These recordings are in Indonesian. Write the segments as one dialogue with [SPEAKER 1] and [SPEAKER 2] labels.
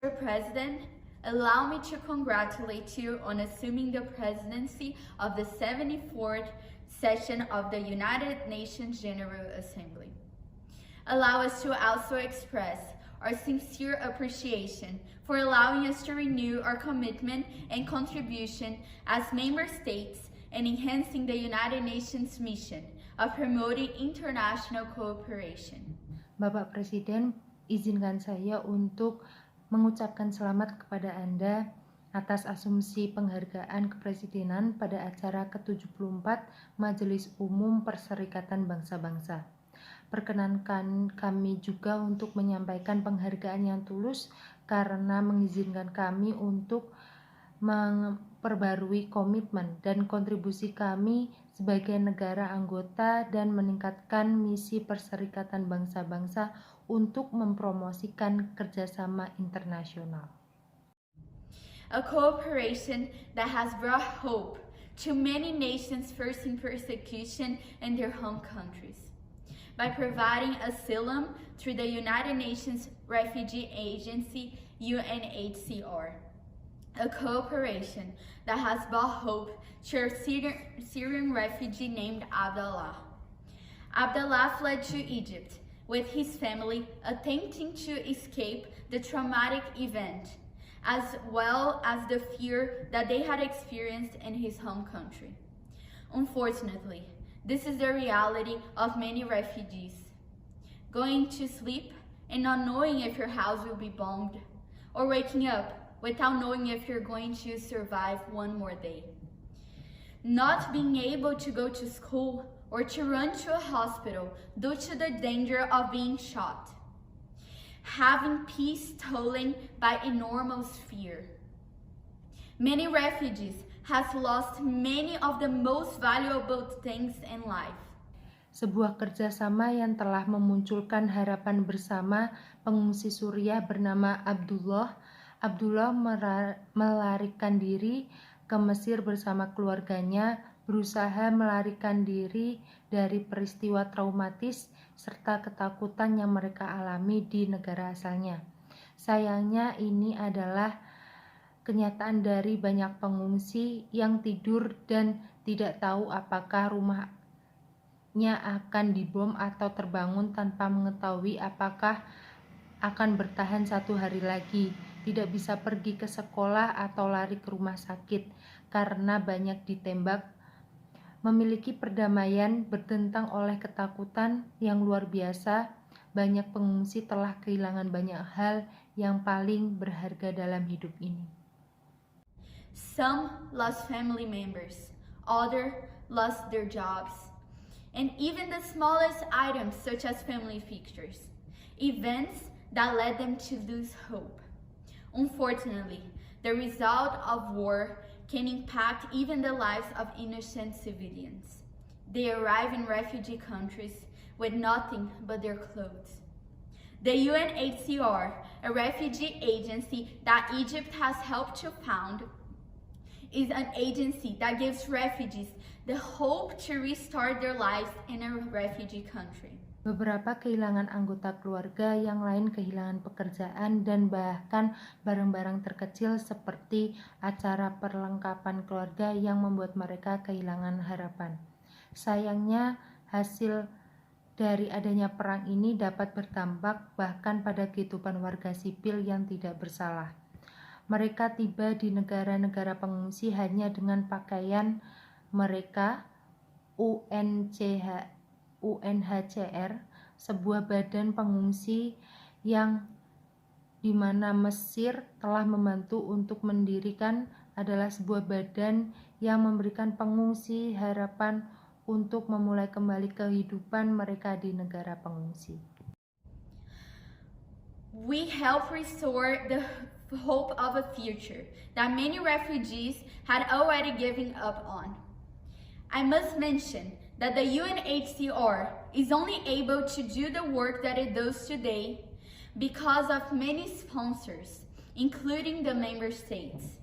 [SPEAKER 1] Mr. President, allow me to congratulate you on assuming the presidency of the 74th session of the United Nations General Assembly. Allow us to also express our sincere appreciation for allowing us to renew our commitment and contribution as member states and enhancing the United Nations mission of promoting international cooperation.
[SPEAKER 2] Bapak Presiden, izinkan saya untuk mengucapkan selamat kepada Anda atas asumsi penghargaan kepresidenan pada acara ke-74 Majelis Umum Perserikatan Bangsa-Bangsa. Perkenankan kami juga untuk menyampaikan penghargaan yang tulus karena mengizinkan kami untuk memperbarui komitmen dan kontribusi kami sebagai negara anggota dan meningkatkan misi Perserikatan Bangsa-Bangsa untuk mempromosikan kerjasama internasional.
[SPEAKER 1] A cooperation that has brought hope to many nations facing persecution in their home countries by providing asylum through the United Nations Refugee Agency, UNHCR. A cooperation that has brought hope to a Syrian refugee named Abdallah. Abdallah fled to Egypt with his family, attempting to escape the traumatic event, as well as the fear that they had experienced in his home country. Unfortunately, this is the reality of many refugees. Going to sleep and not knowing if your house will be bombed, or waking up without knowing if you're going to survive one more day. Not being able to go to school or to run to a hospital due to the danger of being shot. Having peace stolen by enormous fear. Many refugees have lost many of the most valuable things in life.
[SPEAKER 2] Sebuah kerjasama yang telah memunculkan harapan bersama pengungsi Suriah bernama Abdullah. Abdullah melarikan diri ke Mesir bersama keluarganya, berusaha melarikan diri dari peristiwa traumatis serta ketakutan yang mereka alami di negara asalnya. Sayangnya ini adalah kenyataan dari banyak pengungsi yang tidur dan tidak tahu apakah rumahnya akan dibom atau terbangun tanpa mengetahui apakah akan bertahan 1 hari lagi. Tidak bisa pergi ke sekolah atau lari ke rumah sakit karena banyak ditembak. Memiliki perdamaian bertentang oleh ketakutan yang luar biasa, banyak pengungsi telah kehilangan banyak hal yang paling berharga dalam hidup ini.
[SPEAKER 1] Some lost family members, others lost their jobs, and even the smallest items such as family pictures, events that led them to lose hope. Unfortunately, the result of war can impact even the lives of innocent civilians. They arrive in refugee countries with nothing but their clothes. The UNHCR, a refugee agency that Egypt has helped to found, is an agency that gives refugees the hope to restart their lives in a refugee country.
[SPEAKER 2] Beberapa kehilangan anggota keluarga, yang lain kehilangan pekerjaan dan bahkan barang-barang terkecil seperti acara perlengkapan keluarga yang membuat mereka kehilangan harapan. Sayangnya, hasil dari adanya perang ini dapat berdampak bahkan pada kehidupan warga sipil yang tidak bersalah. Mereka tiba di negara-negara pengungsi hanya dengan pakaian mereka. UNHCR, sebuah badan pengungsi yang dimana Mesir telah membantu untuk mendirikan, adalah sebuah badan yang memberikan pengungsi harapan untuk memulai kembali kehidupan mereka di negara pengungsi.
[SPEAKER 1] We help restore the hope of a future that many refugees had already given up on. I must mention that the UNHCR is only able to do the work that it does today because of many sponsors, including the member states.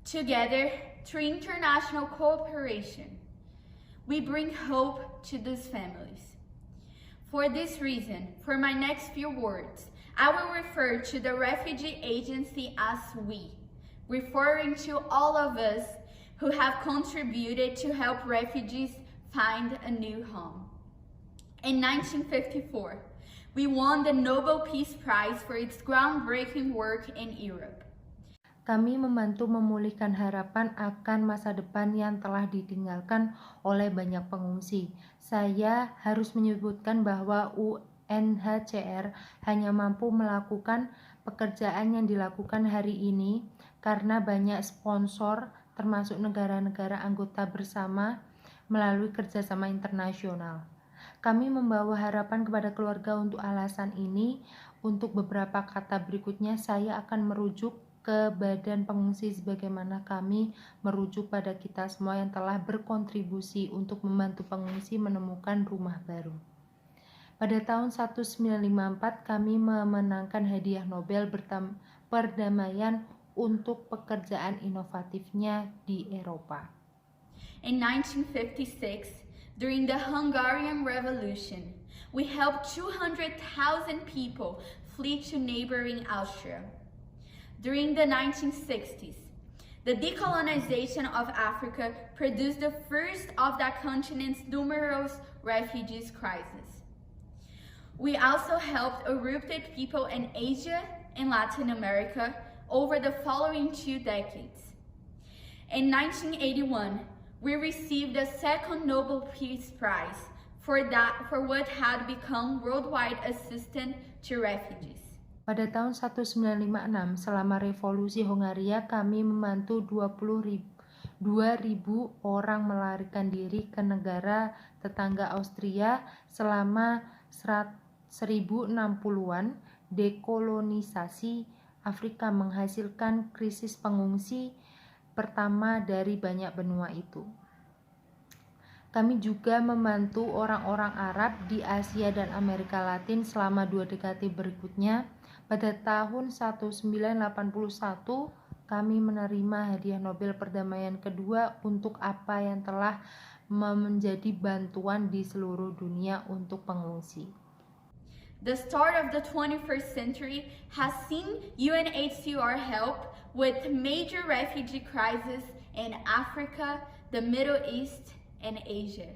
[SPEAKER 1] Together, through international cooperation, we bring hope to these families. For this reason, for my next few words, I will refer to the refugee agency as we, referring to all of us who have contributed to help refugees find a new home. In 1954, we won the Nobel Peace Prize for its groundbreaking work in Europe.
[SPEAKER 2] Kami membantu memulihkan harapan akan masa depan yang telah ditinggalkan oleh banyak pengungsi. Saya harus menyebutkan bahwa UNHCR hanya mampu melakukan pekerjaan yang dilakukan hari ini karena banyak sponsor, termasuk negara-negara anggota bersama melalui kerjasama internasional. Kami membawa harapan kepada keluarga untuk alasan ini. Untuk beberapa kata berikutnya, saya akan merujuk ke badan pengungsi sebagaimana kami merujuk pada kita semua yang telah berkontribusi untuk membantu pengungsi menemukan rumah baru. Pada tahun 1954 kami memenangkan hadiah Nobel perdamaian untuk pekerjaan inovatifnya di Eropa.
[SPEAKER 1] In 1956, during the Hungarian Revolution, we helped 200,000 people flee to neighboring Austria. During the 1960s, the decolonization of Africa produced the first of that continent's numerous refugees crises. We also helped erupted people in Asia and Latin America over the following 2 decades. In 1981, we received the second Nobel Peace Prize for what had become worldwide assistance to refugees.
[SPEAKER 2] Pada tahun 1956, selama revolusi Hongaria, kami membantu 2.000 orang melarikan diri ke negara tetangga Austria. Selama 1060-an, dekolonisasi Afrika menghasilkan krisis pengungsi pertama dari banyak benua itu. Kami juga membantu orang-orang Arab di Asia dan Amerika Latin selama 2 dekade berikutnya. Pada tahun 1981, kami menerima hadiah Nobel perdamaian kedua untuk apa yang telah menjadi bantuan di seluruh dunia untuk pengungsi.
[SPEAKER 1] The start of the 21st century has seen UNHCR help with major refugee crises in Africa, the Middle East, and Asia.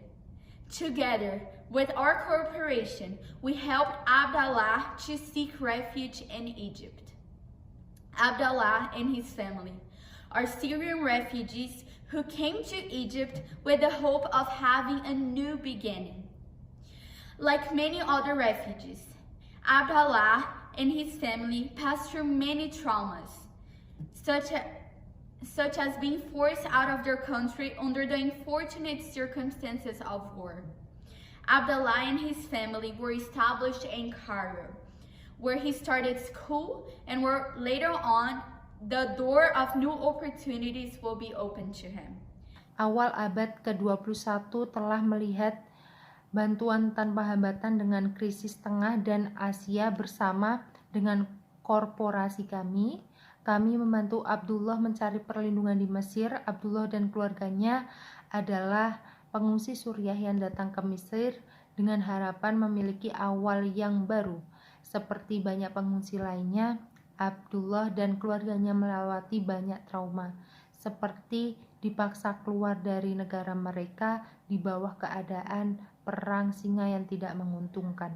[SPEAKER 1] Together with our cooperation, we helped Abdallah to seek refuge in Egypt. Abdallah and his family are Syrian refugees who came to Egypt with the hope of having a new beginning. Like many other refugees, Abdallah and his family passed through many traumas, such as being forced out of their country under the unfortunate circumstances of war. Abdallah and his family were established in Cairo, where he started school and where later on the door of new opportunities will be open to him.
[SPEAKER 2] Awal abad ke-21 telah melihat bantuan tanpa hambatan dengan krisis Tengah dan Asia bersama dengan korporasi kami. Kami membantu Abdullah mencari perlindungan di Mesir. Abdullah dan keluarganya adalah pengungsi Suriah yang datang ke Mesir dengan harapan memiliki awal yang baru. Seperti banyak pengungsi lainnya, Abdullah dan keluarganya melewati banyak trauma, seperti dipaksa keluar dari negara mereka di bawah keadaan perang singa yang tidak menguntungkan.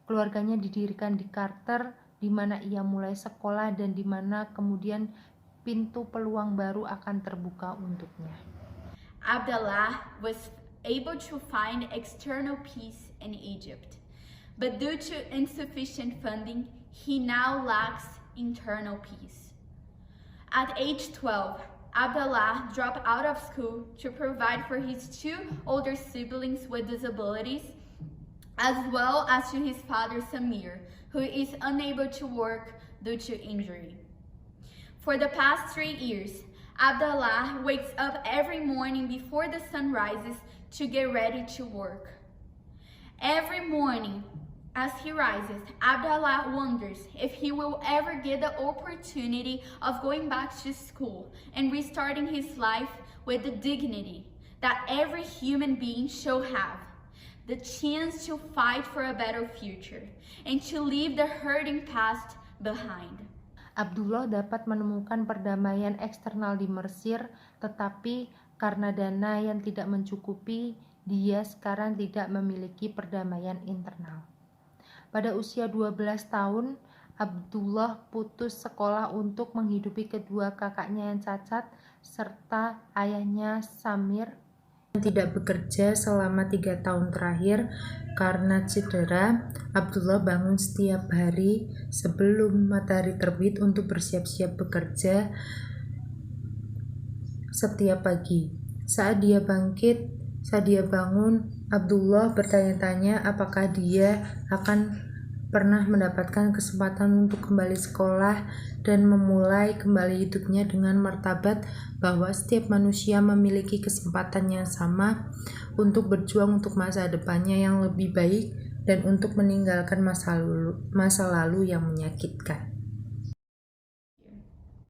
[SPEAKER 2] Keluarganya didirikan di Carter, di mana ia mulai sekolah dan di mana kemudian pintu peluang baru akan terbuka untuknya.
[SPEAKER 1] Abdallah was able to find external peace in Egypt, but due to insufficient funding, he now lacks internal peace. At age 12, Abdallah dropped out of school to provide for his 2 older siblings with disabilities, as well as to his father Samir, who is unable to work due to injury. For the past 3 years, Abdallah wakes up every morning before the sun rises to get ready to work. Every morning, as he rises, Abdallah wonders if he will ever get the opportunity of going back to school and restarting his life with the dignity that every human being should have. the chance to fight for a better future and to leave the hurting past behind.
[SPEAKER 2] Abdullah dapat menemukan perdamaian eksternal di Mesir, tetapi karena dana yang tidak mencukupi, dia sekarang tidak memiliki perdamaian internal. Pada usia 12 tahun, Abdullah putus sekolah untuk menghidupi kedua kakaknya yang cacat serta ayahnya Samir yang tidak bekerja selama 3 tahun terakhir karena cedera. Abdullah bangun setiap hari sebelum matahari terbit untuk bersiap-siap bekerja setiap pagi. Saat dia bangun, Abdullah bertanya-tanya apakah dia akan pernah mendapatkan kesempatan untuk kembali sekolah dan memulai kembali hidupnya dengan martabat bahwa setiap manusia memiliki kesempatan yang sama untuk berjuang untuk masa depannya yang lebih baik dan untuk meninggalkan masa lalu yang menyakitkan.